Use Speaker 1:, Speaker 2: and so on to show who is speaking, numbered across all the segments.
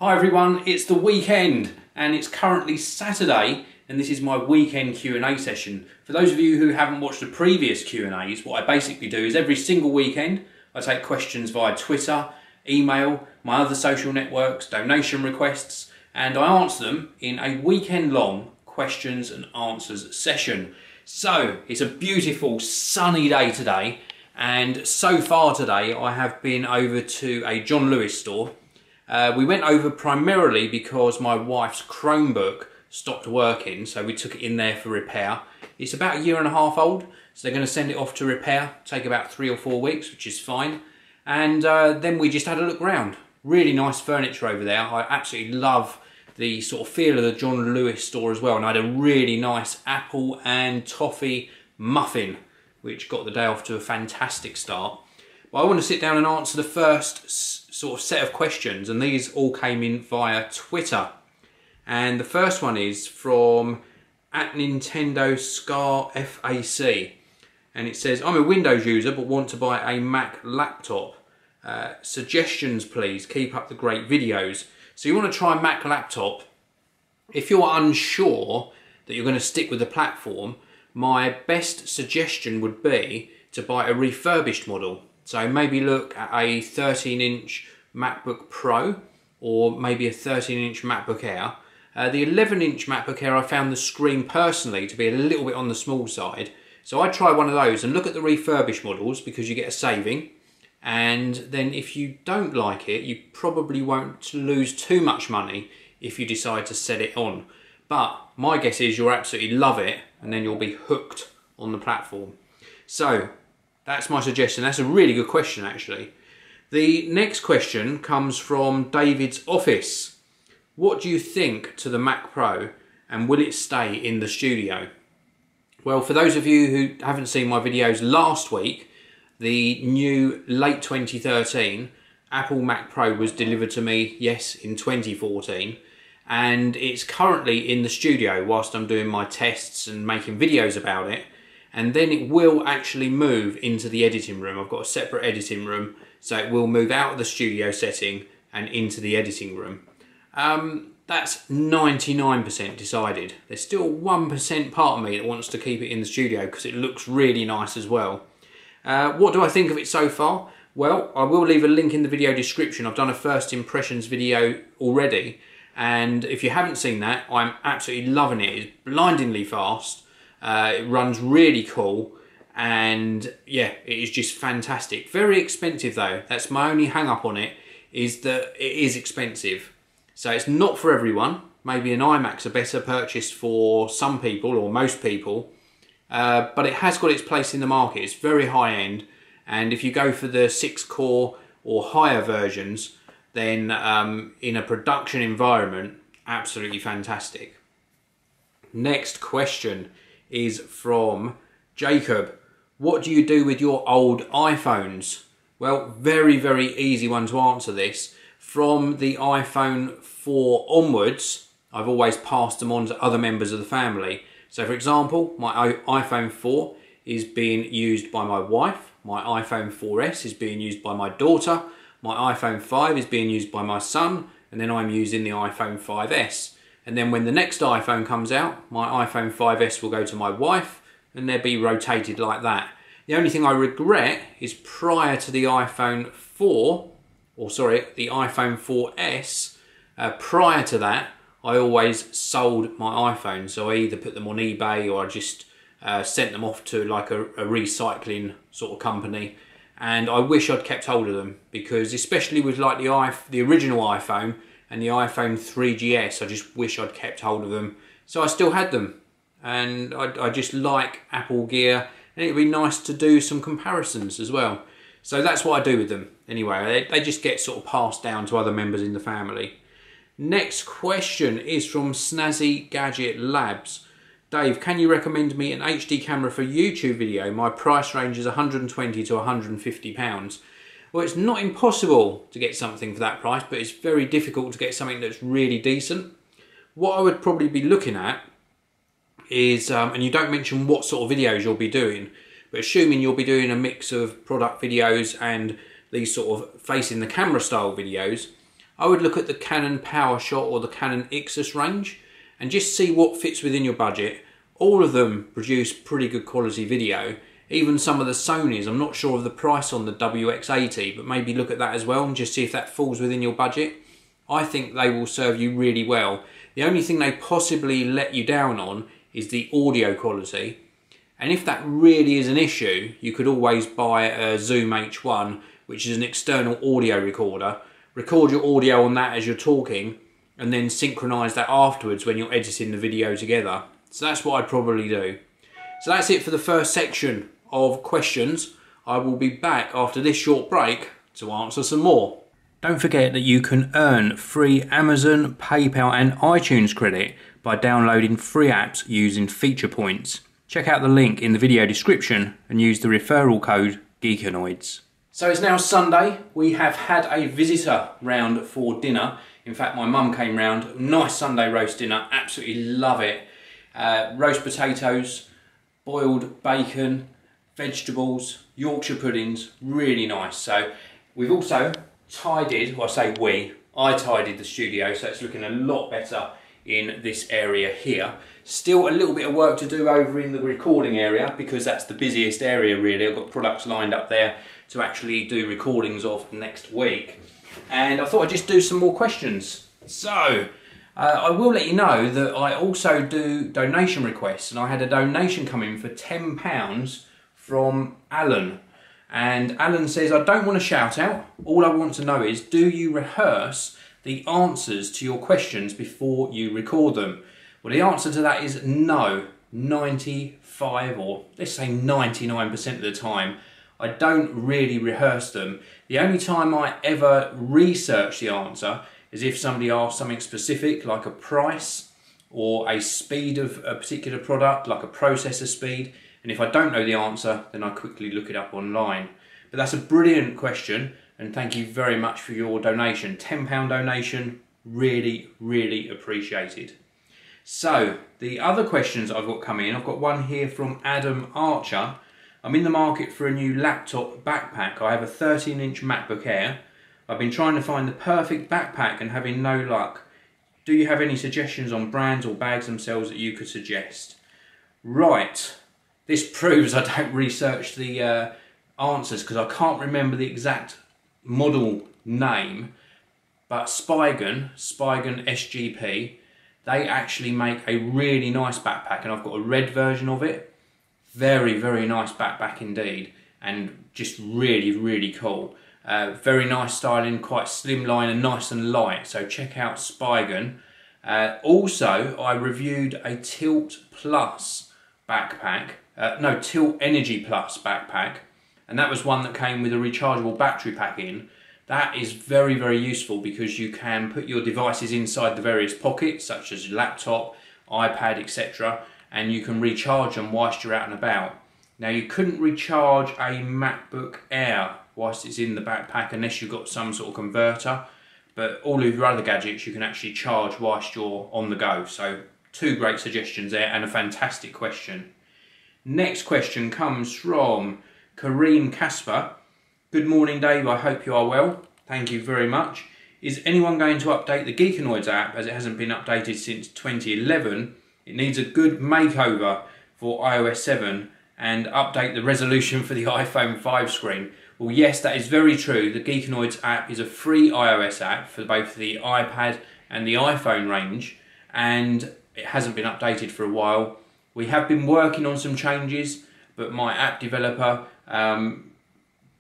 Speaker 1: Hi everyone, it's the weekend and it's currently Saturday and this is my weekend Q&A session. For those of you who haven't watched the previous Q&As, what I basically do is every single weekend I take questions via Twitter, email, my other social networks, donation requests, and I answer them in a weekend long questions and answers session. So it's a beautiful sunny day today, and so far today I have been over to a John Lewis store. We went over primarily because my wife's Chromebook stopped working, so we took it in there for repair. It's about 1.5 years old, so they're going to send it off to repair, take about 3 or 4 weeks, which is fine. And then we just had a look around. Really nice furniture over there. I absolutely love the sort of feel of the John Lewis store as well, and I had a really nice apple and toffee muffin, which got the day off to a fantastic start. But I want to sit down and answer the first sort of set of questions, and these all came in via Twitter. And the first one is from @NintendoScarFAC, and it says, I'm a Windows user but want to buy a Mac laptop. Suggestions please, keep up the great videos. So you want to try a Mac laptop. If you're unsure that you're going to stick with the platform, my best suggestion would be to buy a refurbished model. So maybe look at a 13-inch MacBook Pro or maybe a 13-inch MacBook Air. The 11-inch MacBook Air, I found the screen personally to be a little bit on the small side. So I'd try one of those and look at the refurbished models because you get a saving. And then if you don't like it, you probably won't lose too much money if you decide to set it on. But my guess is you'll absolutely love it and then you'll be hooked on the platform. So that's my suggestion. That's a really good question, actually. The next question comes from David's office. What do you think to the Mac Pro, and will it stay in the studio? Well, for those of you who haven't seen my videos last week, the new late 2013 Apple Mac Pro was delivered to me, yes, in 2014. And it's currently in the studio whilst I'm doing my tests and making videos about it. And then it will actually move into the editing room. I've got a separate editing room, so it will move out of the studio setting and into the editing room. That's 99% decided. There's still 1% part of me that wants to keep it in the studio because it looks really nice as well. What do I think of it so far? Well, I will leave a link in the video description. I've done a first impressions video already, and if you haven't seen that, I'm absolutely loving it. It's blindingly fast. It runs really cool, and yeah, it is just fantastic. Very expensive though. That's my only hang up on it, is that it is expensive. So it's not for everyone. Maybe an iMac's a better purchase for some people or most people, but it has got its place in the market. It's very high end, and if you go for the 6-core or higher versions, then in a production environment, absolutely fantastic. Next question is from Jacob. What do you do with your old iPhones? Well, very, very easy one to answer this. From the iPhone 4 onwards, I've always passed them on to other members of the family. So for example, my iPhone 4 is being used by my wife, my iPhone 4S is being used by my daughter, my iPhone 5 is being used by my son, and then I'm using the iPhone 5S. And then when the next iPhone comes out, my iPhone 5S will go to my wife, and they'll be rotated like that. The only thing I regret is prior to the iPhone 4, or sorry, the iPhone 4S, prior to that, I always sold my iPhones. So I either put them on eBay or I just sent them off to like a recycling sort of company. And I wish I'd kept hold of them, because especially with like the original iPhone and the iPhone 3GS, I just wish I'd kept hold of them. So I still had them, and I just like Apple gear, and it'd be nice to do some comparisons as well. So that's what I do with them. Anyway, they just get sort of passed down to other members in the family. Next question is from Snazzy Gadget Labs. Dave, can you recommend me an HD camera for YouTube video? My price range is £120 to £150. Well, it's not impossible to get something for that price, but it's very difficult to get something that's really decent. What I would probably be looking at is, and you don't mention what sort of videos you'll be doing, but assuming you'll be doing a mix of product videos and these sort of facing the camera style videos, I would look at the Canon PowerShot or the Canon Ixus range and just see what fits within your budget. All of them produce pretty good quality video. Even some of the Sonys, I'm not sure of the price on the WX80, but maybe look at that as well and just see if that falls within your budget. I think they will serve you really well. The only thing they possibly let you down on is the audio quality. And if that really is an issue, you could always buy a Zoom H1, which is an external audio recorder. Record your audio on that as you're talking, and then synchronise that afterwards when you're editing the video together. So that's what I'd probably do. So that's it for the first section of questions. I will be back after this short break to answer some more. Don't forget that you can earn free Amazon, PayPal and iTunes credit by downloading free apps using feature points. Check out the link in the video description and use the referral code Geekanoids. So it's now Sunday. We have had a visitor round for dinner. In fact, my mum came round. Nice Sunday roast dinner. Absolutely love it. Roast potatoes, boiled bacon, vegetables, Yorkshire puddings. Really nice. So we've also tidied, well I say we, I tidied the studio, so it's looking a lot better in this area here. Still a little bit of work to do over in the recording area because that's the busiest area really. I've got products lined up there to actually do recordings of next week. And I thought I'd just do some more questions. So, I will let you know that I also do donation requests, and I had a donation come in for £10 from Alan. And Alan says, I don't want to shout out, all I want to know is, do you rehearse the answers to your questions before you record them? Well, the answer to that is no. 95 or let's say 99% of the time, I don't really rehearse them. The only time I ever research the answer is if somebody asks something specific, like a price or a speed of a particular product, like a processor speed. And if I don't know the answer, then I quickly look it up online. But that's a brilliant question, and thank you very much for your donation. £10 donation, really, really appreciated. So, the other questions I've got coming in, I've got one here from Adam Archer. I'm in the market for a new laptop backpack. I have a 13-inch MacBook Air. I've been trying to find the perfect backpack and having no luck. Do you have any suggestions on brands or bags themselves that you could suggest? Right. This proves I don't research the answers because I can't remember the exact model name, but Spigen SGP, they actually make a really nice backpack, and I've got a red version of it. Very, very nice backpack indeed, and just really, really cool. Very nice styling, quite slimline and nice and light, so check out Spigen. Also, I reviewed a Tilt Plus backpack, Tilt Energy Plus backpack, and that was one that came with a rechargeable battery pack in. That is very, very useful because you can put your devices inside the various pockets, such as your laptop, iPad, etc., and you can recharge them whilst you're out and about. Now, you couldn't recharge a MacBook Air whilst it's in the backpack unless you've got some sort of converter, but all of your other gadgets you can actually charge whilst you're on the go. So, two great suggestions there and a fantastic question. Next question comes from Kareem Casper. Good morning, Dave. I hope you are well. Thank you very much. Is anyone going to update the Geekanoids app as it hasn't been updated since 2011? It needs a good makeover for iOS 7 and update the resolution for the iPhone 5 screen. Well, yes, that is very true. The Geekanoids app is a free iOS app for both the iPad and the iPhone range, and it hasn't been updated for a while. We have been working on some changes, but my app developer,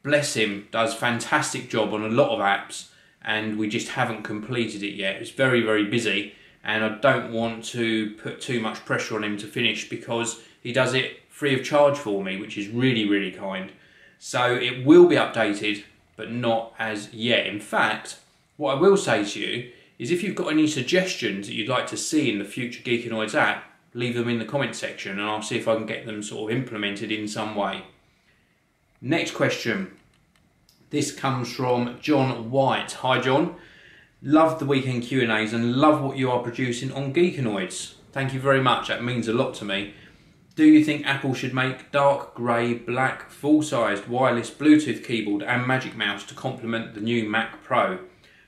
Speaker 1: bless him, does a fantastic job on a lot of apps, and we just haven't completed it yet. It's very, very busy, and I don't want to put too much pressure on him to finish because he does it free of charge for me, which is really, really kind. So it will be updated, but not as yet. In fact, what I will say to you is if you've got any suggestions that you'd like to see in the future Geekanoids app, leave them in the comment section and I'll see if I can get them sort of implemented in some way. Next question. This comes from John White. Hi John. Love the weekend Q&As and love what you are producing on Geekanoids. Thank you very much, that means a lot to me. Do you think Apple should make dark grey, black, full-sized wireless Bluetooth keyboard and Magic Mouse to complement the new Mac Pro?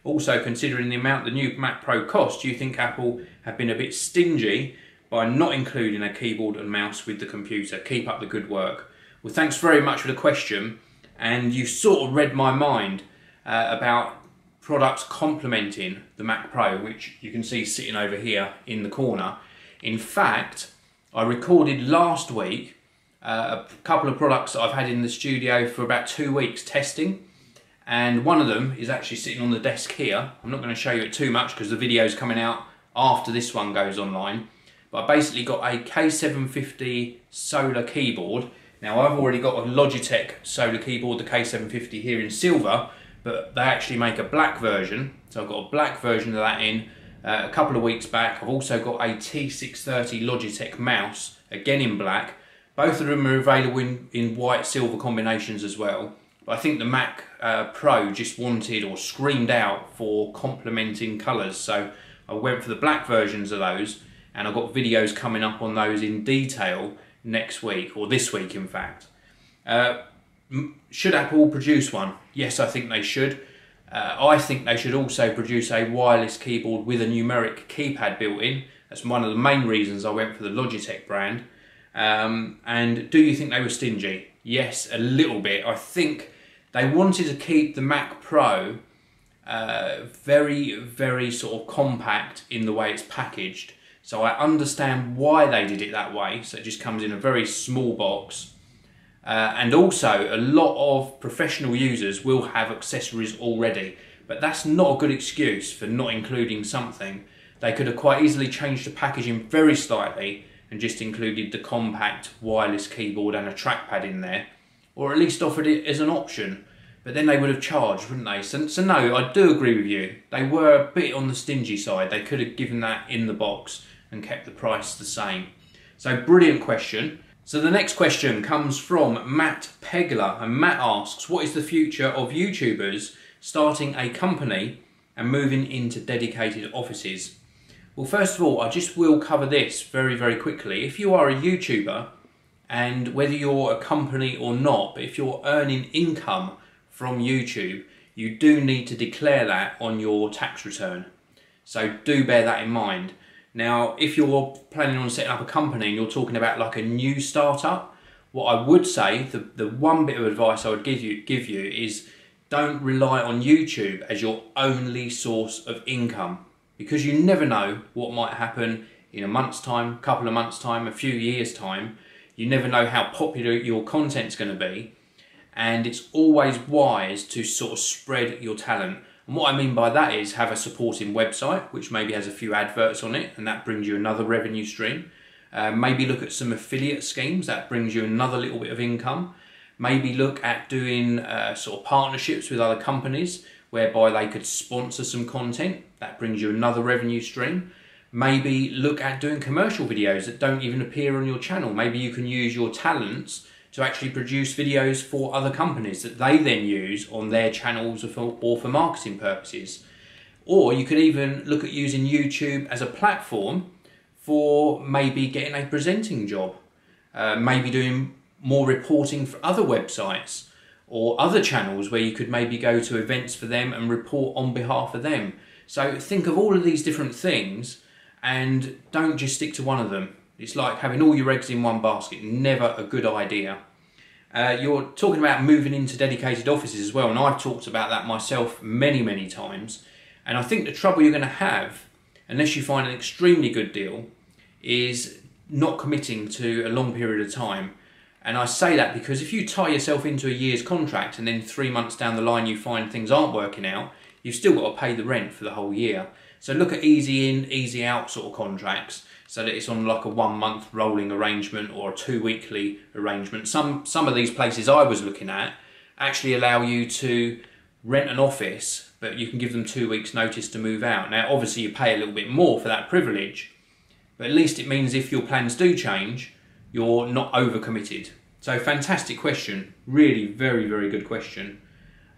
Speaker 1: Also, considering the amount the new Mac Pro costs, do you think Apple have been a bit stingy by not including a keyboard and mouse with the computer? Keep up the good work. Well, thanks very much for the question, and you sort of read my mind about products complementing the Mac Pro, which you can see sitting over here in the corner. In fact, I recorded last week a couple of products that I've had in the studio for about 2 weeks testing, and one of them is actually sitting on the desk here. I'm not going to show you it too much because the video is coming out after this one goes online, but I basically got a K750 solar keyboard. Now, I've already got a Logitech solar keyboard, the K750, here in silver, but they actually make a black version, so I've got a black version of that in a couple of weeks back. I've also got a T630 Logitech mouse, again in black. Both of them are available in white silver combinations as well. But I think the Mac Pro just wanted or screamed out for complementing colours, so I went for the black versions of those, and I've got videos coming up on those in detail next week, or this week in fact. Should Apple produce one? Yes, I think they should. I think they should also produce a wireless keyboard with a numeric keypad built in. That's one of the main reasons I went for the Logitech brand. And do you think they were stingy? Yes, a little bit. I think they wanted to keep the Mac Pro very, very sort of compact in the way it's packaged. So I understand why they did it that way. So it just comes in a very small box. And also, a lot of professional users will have accessories already. But that's not a good excuse for not including something. They could have quite easily changed the packaging very slightly and just included the compact wireless keyboard and a trackpad in there, or at least offered it as an option. But then they would have charged, wouldn't they? So no, I do agree with you. They were a bit on the stingy side. They could have given that in the box and kept the price the same. So brilliant question. So the next question comes from Matt Pegler, and Matt asks, what is the future of YouTubers starting a company and moving into dedicated offices? Well, first of all, I just will cover this very, very quickly. If you are a YouTuber, and whether you're a company or not, but if you're earning income from YouTube, you do need to declare that on your tax return. So do bear that in mind. Now, if you're planning on setting up a company and you're talking about like a new startup, what I would say, the one bit of advice I would give you is don't rely on YouTube as your only source of income, because you never know what might happen in a month's time, a couple of months' time, a few years' time. You never know how popular your content's going to be, and it's always wise to sort of spread your talent. And what I mean by that is have a supporting website, which maybe has a few adverts on it, and that brings you another revenue stream. Maybe look at some affiliate schemes, that brings you another little bit of income. Maybe look at doing sort of partnerships with other companies, whereby they could sponsor some content, that brings you another revenue stream. Maybe look at doing commercial videos that don't even appear on your channel. Maybe you can use your talents to actually produce videos for other companies that they then use on their channels or for marketing purposes. Or you could even look at using YouTube as a platform for maybe getting a presenting job, maybe doing more reporting for other websites or other channels where you could maybe go to events for them and report on behalf of them. So think of all of these different things and don't just stick to one of them. It's like having all your eggs in one basket, never a good idea. You're talking about moving into dedicated offices as well, and I've talked about that myself many, many times. And I think the trouble you're going to have, unless you find an extremely good deal, is not committing to a long period of time. And I say that because if you tie yourself into a year's contract and then 3 months down the line you find things aren't working out, you've still got to pay the rent for the whole year. So look at easy in, easy out sort of contracts, so that it's on like a 1 month rolling arrangement or a 2 weekly arrangement. Some of these places I was looking at actually allow you to rent an office, but you can give them 2 weeks notice to move out. Now obviously you pay a little bit more for that privilege, but at least it means if your plans do change, you're not overcommitted. So fantastic question, really very, very good question.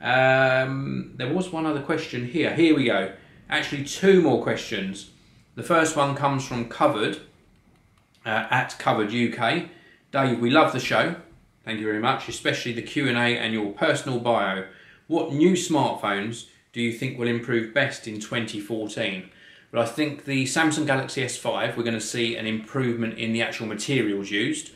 Speaker 1: There was one other question here. Here we go. Actually, 2 more questions. The first one comes from Covered, at Covered UK. Dave, we love the show. Thank you very much, especially the Q&A and your personal bio. What new smartphones do you think will improve best in 2014? Well, I think the Samsung Galaxy S5, we're going to see an improvement in the actual materials used.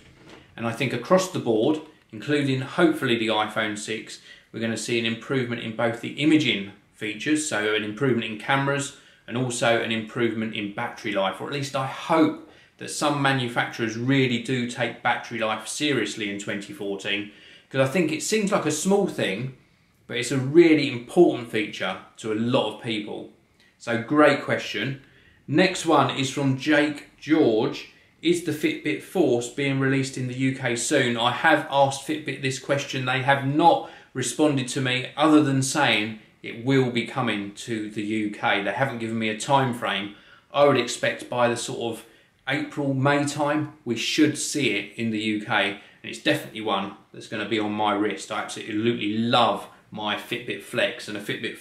Speaker 1: And I think across the board, including hopefully the iPhone 6, we're going to see an improvement in both the imaging features, so an improvement in cameras, and also an improvement in battery life, or at least I hope that some manufacturers really do take battery life seriously in 2014, because I think it seems like a small thing, but it's a really important feature to a lot of people. So great question. Next one is from Jake George. Is the Fitbit Force being released in the UK soon? I have asked Fitbit this question. They have not responded to me other than saying it will be coming to the UK. They haven't given me a time frame. I would expect by the sort of April, May time, we should see it in the UK. And it's definitely one that's going to be on my wrist. I absolutely love my Fitbit Flex, and a Fitbit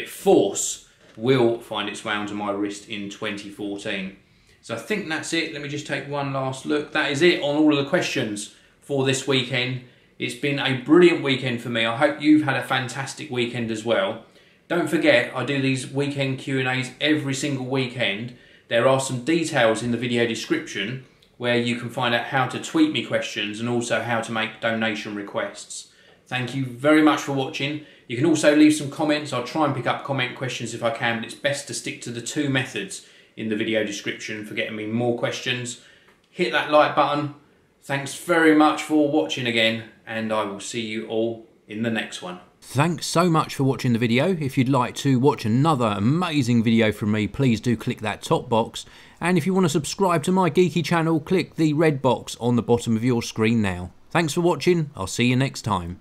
Speaker 1: Force will find its way onto my wrist in 2014. So I think that's it. Let me just take one last look. That is it on all of the questions for this weekend. It's been a brilliant weekend for me. I hope you've had a fantastic weekend as well. Don't forget, I do these weekend Q&As every single weekend. There are some details in the video description where you can find out how to tweet me questions and also how to make donation requests. Thank you very much for watching. You can also leave some comments. I'll try and pick up comment questions if I can, but it's best to stick to the 2 methods in the video description for getting me more questions. Hit that like button. Thanks very much for watching again, and I will see you all in the next one. Thanks so much for watching the video. If you'd like to watch another amazing video from me, please do click that top box. And if you want to subscribe to my geeky channel, click the red box on the bottom of your screen now. Thanks for watching. I'll see you next time.